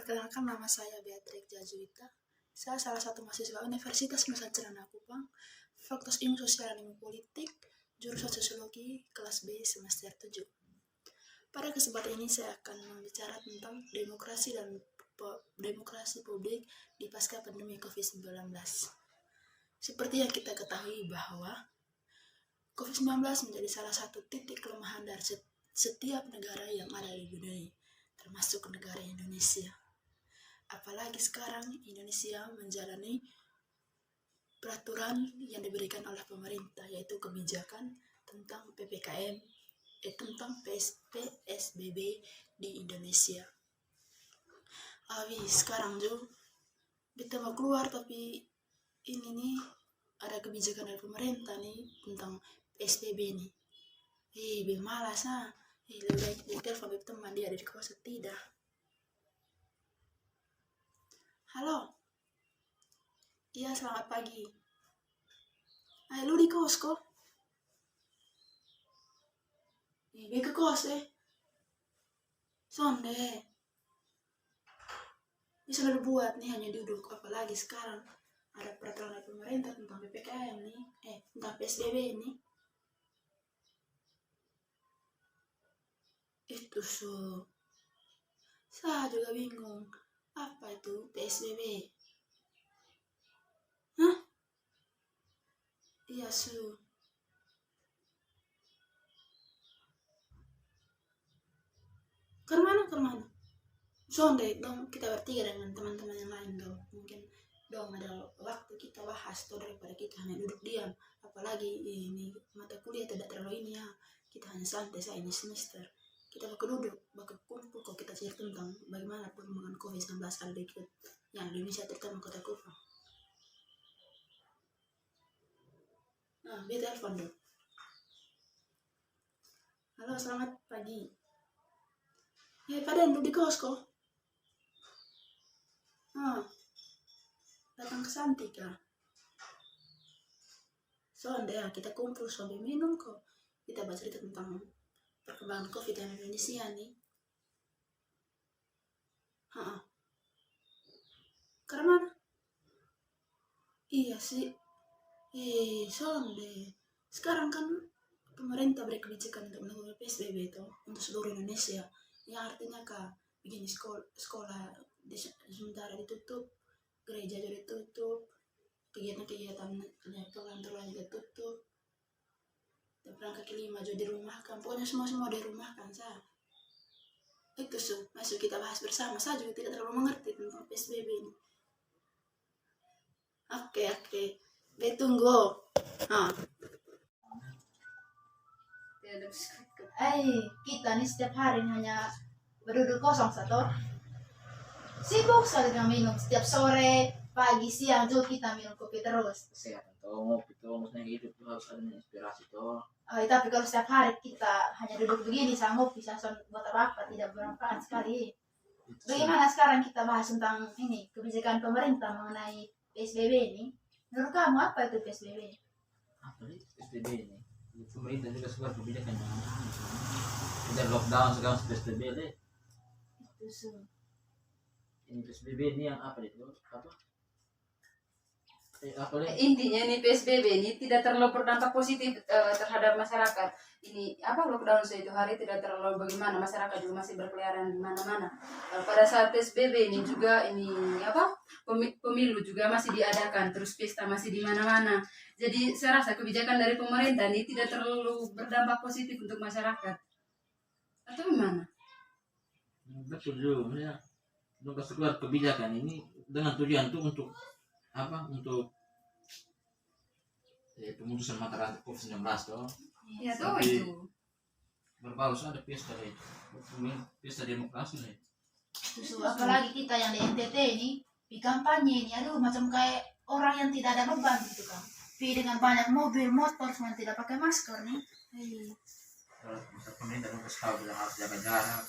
Perkenalkan, nama saya Beatrix Jajuwita. Saya salah satu mahasiswa Universitas Nusa Cenana Kupang, Fakultas Ilmu Sosial dan Ilmu Politik, jurusan Sosiologi, kelas B semester 7. Pada kesempatan ini saya akan membicara tentang demokrasi dan demokrasi publik di pasca pandemi COVID-19. Seperti yang kita ketahui bahwa COVID-19 menjadi salah satu titik kelemahan dari setiap negara yang ada di dunia, termasuk negara Indonesia. Apalagi sekarang Indonesia menjalani peraturan yang diberikan oleh pemerintah, yaitu kebijakan tentang PPKM, tentang PSBB di Indonesia. Sekarang juga kita mau keluar, tapi ini nih ada kebijakan dari pemerintah nih tentang PSBB nih. Malas lebih baik di telepon teman dia ada di kosan tidak. Halo. Iya, selamat pagi. Lu di kos kok? Dia ke kos Sonde. Ini sudah dibuat nih, hanya duduk. Apalagi sekarang ada peraturan dari pemerintah tentang PPKM nih. Tentang PSBB ini. Itu saya juga bingung. Apa itu PSBB? Hah? Iya Kemana? Sonde dong, kita bertiga dengan teman-teman yang lain dong. Mungkin dong ada waktu kita bahas tuh daripada kita hanya duduk diam. Apalagi ini mata kuliah tidak terlalu ini ya. Kita hanya santai saja ini semester. Kita bakal duduk, bakal kumpul kalau kita cerita tentang bagaimana perkembangan COVID-19 ada di yang Indonesia, terutama kota Kupang. Dia telepon dong. Halo, selamat pagi. Padahal di kos kok. Datang ke Santika. Sonde ya, kita kumpul sambil minum kok. Kita bahas cerita tentang perkembangan COVID di Indonesia nih. Karena mana? Iya sih. Sonde. Sekarang kan pemerintah beri kebijakan untuk melakukan PSBB itu untuk seluruh Indonesia. Yang artinya begini, sekolah sementara ditutup, gereja juga ditutup, kegiatan-kegiatan kantoran juga tutup, dan perang kaki 5 juga dirumahkan. Pokoknya semua dirumahkan itu masuk kita bahas bersama. Saya juga tidak terlalu mengerti tentang PSBB ini. Oke. Tunggu. Kita nih setiap hari hanya berduduk kosong satu. Sibuk sekali dengan minum. Setiap sore, pagi, siang juga kita minum kopi terus. Kesehatan ngopi maksudnya hidup tuh harus ada inspirasi Tapi kalau setiap hari kita hanya duduk begini sama ngopi, saya buat apa, tidak bermanfaat sekali. Bagaimana sekarang kita bahas tentang ini kebijakan pemerintah mengenai PSBB ini? Menurut kamu apa itu PSBB? Apa nih PSBB ini? Pemerintah juga suka kebijakan yang tidak lockdown segala PSBB Itu ini PSBB ini yang apa itu? Intinya ini PSBB ini tidak terlalu berdampak positif terhadap masyarakat. Ini lockdown itu hari tidak terlalu bagaimana, masyarakat juga masih berkeliaran di mana-mana. Pada saat PSBB ini juga pemilu juga masih diadakan, terus pesta masih di mana-mana. Jadi saya rasa kebijakan dari pemerintah ini tidak terlalu berdampak positif untuk masyarakat. Atau gimana? Betul juga. Untuk keluar kebijakan ini dengan tujuan itu untuk pemutusan mata rantai COVID-19 toh. Ya tuh itu. Berbalas ada pesta demokrasi apalagi kita yang di NTT ini di kampanye ini, macam kayak orang yang tidak ada beban gitu kan. Dengan banyak mobil, motor, cuma tidak pakai masker nih. Pemerintah harus tahu bilang harus jaga jarak.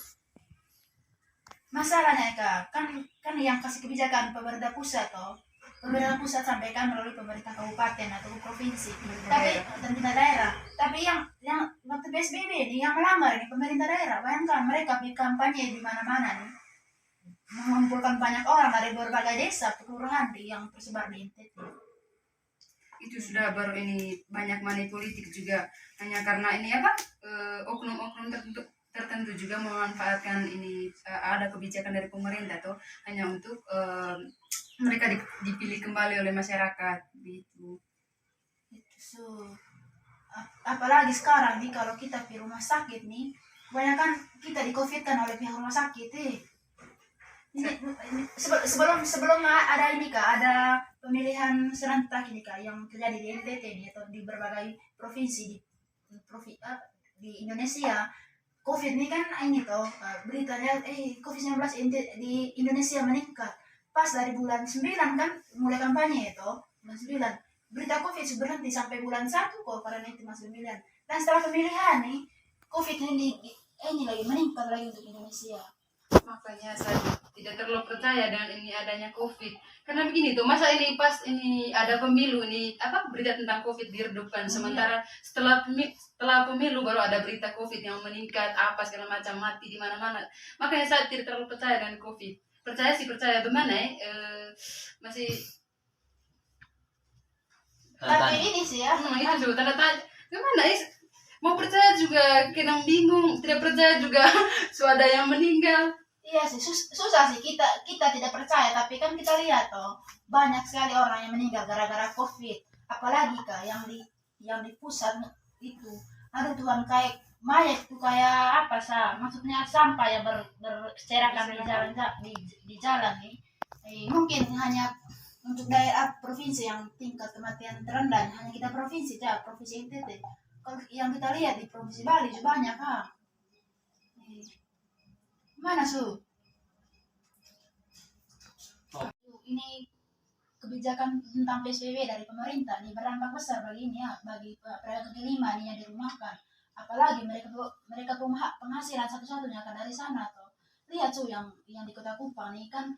Masalahnya kan yang kasih kebijakan pemerintah pusat toh. Pemerintah pusat sampaikan melalui pemerintah kabupaten atau provinsi, tapi pemerintah daerah. Tapi yang waktu PSBB ini yang melamar ini pemerintah daerah. Bayangkan mereka kampanye di mana-mana nih. mengumpulkan banyak orang dari berbagai desa kelurahan yang tersebar di NTT. Itu sudah baru ini banyak money politik juga, hanya karena ini apa oknum-oknum tertentu juga memanfaatkan ini ada kebijakan dari pemerintah tuh hanya untuk mereka dipilih kembali oleh masyarakat gitu. Itu so, apalagi sekarang nih kalau kita di rumah sakit nih, kebanyakan kita di COVID kan oleh pihak rumah sakit ini sebelum ada ini kak, ada pemilihan serentak ini kak yang terjadi di NTT nih atau di berbagai provinsi di Indonesia. COVID ini kan ini toh beritanya COVID-19 di Indonesia meningkat. Pas dari bulan 9 kan mulai kampanye itu, bulan 9. Berita COVID berhenti sampai bulan 1 kok karena itu masih pemilihan. Dan setelah pemilihan nih, COVID ini lagi meningkat lagi untuk Indonesia. Makanya saya tidak terlalu percaya dengan ini adanya COVID. Karena begini tuh, masa ini pas ini ada pemilu ini apa berita tentang COVID diredupkan, sementara setelah pemilu baru ada berita COVID yang meningkat apa segala macam mati di mana-mana. Makanya saya tidak terlalu percaya dengan COVID. Percaya sih percaya bagaimana masih Tapi ini sih ya, itu juga tanda tanya. Gimana mau percaya juga kadang bingung, tidak percaya juga sudah ada yang meninggal. Iya sih, susah sih kita tidak percaya, tapi kan kita lihat toh banyak sekali orang yang meninggal gara-gara COVID. Apalagi kak yang di pusat itu, aduh Tuhan, kayak mayat itu kayak apa sah? Maksudnya sampah yang berserakan di jalan nih. Mungkin hanya untuk daerah provinsi yang tingkat kematian terendah hanya kita provinsi provinsi NTT. Kalau yang kita lihat di provinsi Bali juga banyak kak. Mana su? Ini kebijakan tentang PSBB dari pemerintah ini berdampak besar bagi ini ya, bagi pedagang kaki lima ini yang dirumahkan. Apalagi mereka penghasilan satu-satunya kan dari sana tuh. Lihat tuh yang di Kota Kupang nih kan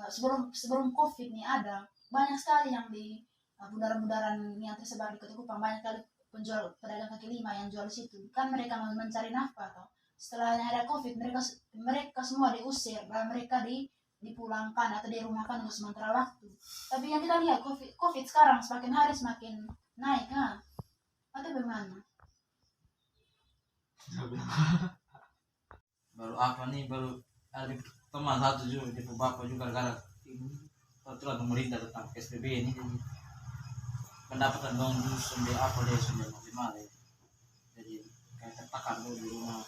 sebelum COVID nih ada banyak sekali yang di bundaran-bundaran yang tersebar di Kota Kupang, banyak kali penjual pedagang kaki lima yang jual di situ. Kan mereka mencari nafkah tuh. Setelah ada COVID mereka semua diusir dan mereka dipulangkan atau dirumahkan untuk sementara waktu. Tapi yang kita lihat COVID sekarang semakin hari semakin naik kan? Atau bagaimana? Baru apa nih, baru ada teman satu juga di bapak juga gara ini peraturan pemerintah tentang PSBB ini, jadi pendapatan dong sampai apa deh sampai maksimal ya. Jadi kayak tertekan dulu di rumah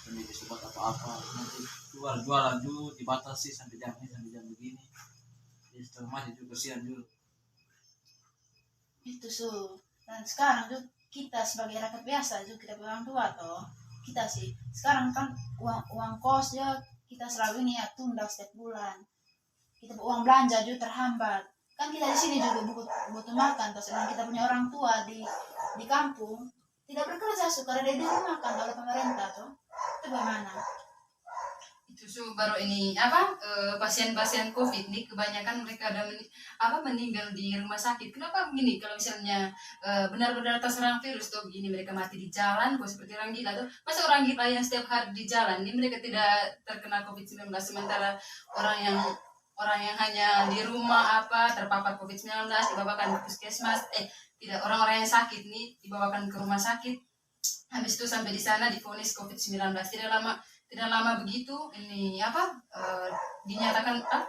sampai disebut apa-apa, nanti keluar jualan dulu dibatasi sampai jam ini sampai jam begini, jadi setelah masih juga kesian dulu Itu dan sekarang tuh kita sebagai rakyat biasa juga kita orang tua toh kita sih sekarang kan uang kos ya kita selalu ini ya tunda setiap bulan, kita uang belanja juga terhambat kan, kita di sini juga butuh makan toh, sedangkan kita punya orang tua di kampung tidak bekerja karena dia dirumahkan oleh pemerintah tuh. Itu bagaimana? Itu baru ini apa pasien-pasien COVID ini kebanyakan mereka ada meninggal di rumah sakit. Kenapa begini? Kalau misalnya benar-benar terserang virus tuh begini mereka mati di jalan, kok seperti orang gila tuh. Masa orang gila yang setiap hari di jalan ini mereka tidak terkena COVID-19, sementara orang yang hanya di rumah terpapar COVID-19 dibawakan ke puskesmas, tidak, orang-orang yang sakit nih dibawakan ke rumah sakit. Habis itu sampai di sana divonis COVID-19. Tidak lama begitu ini dinyatakan tidak,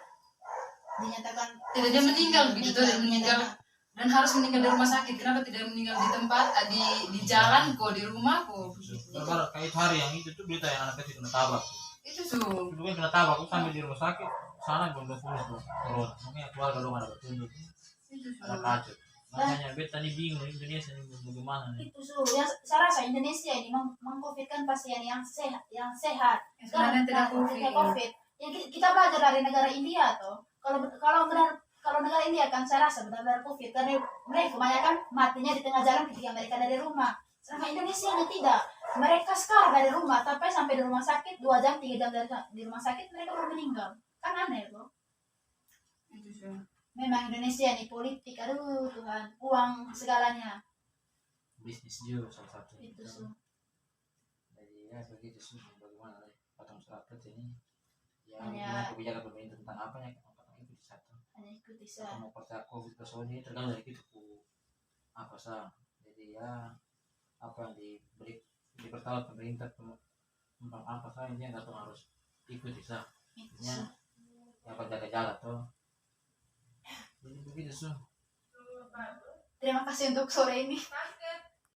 dia meninggal begitu, dia meninggal dan harus meninggal di rumah sakit. Kenapa tidak meninggal di tempat di jalan kok, di rumah kok begitu. kayak hari yang itu tuh berita yang anak kecil kena tabrak Itu dulu kan, kena tabrak tuh sampai di rumah sakit sana belum pulih tuh corona, makanya keluarga dong ada petunjuk ada kacau. Makanya beta nih bingung Indonesia ini bagaimana nih. Itu ya saya rasa Indonesia ini mengcovidkan pasien yang sehat. Sekarang tidak COVID. Ya, kita belajar dari negara India toh. Kalau negara India kan saya rasa benar-benar COVID karena mereka kebanyakan matinya di tengah jalan ketika mereka dari rumah. Sedangkan Indonesia ini tidak. Mereka sekarang dari rumah sampai di rumah sakit 2 jam 3 jam di rumah sakit mereka baru meninggal. Kan aneh loh. Itu Memang Indonesia nih politik, aduh Tuhan, uang segalanya. Bisnis juga salah satu Itu jadi ya begitu sih, bagaimana potong rapat ini yang Hanya- kebijakan pemerintah tentang apa ya ikuti satu hanya ikuti atau mau percaya covid ini tergantung dari kita apa sah. Jadi ya apa yang diberitahu pemerintah tentang apa sah ini nggak harus ikuti sah. Ya apa jaga-jaga tuh. Jadi begitu sih. Terima kasih untuk sore ini.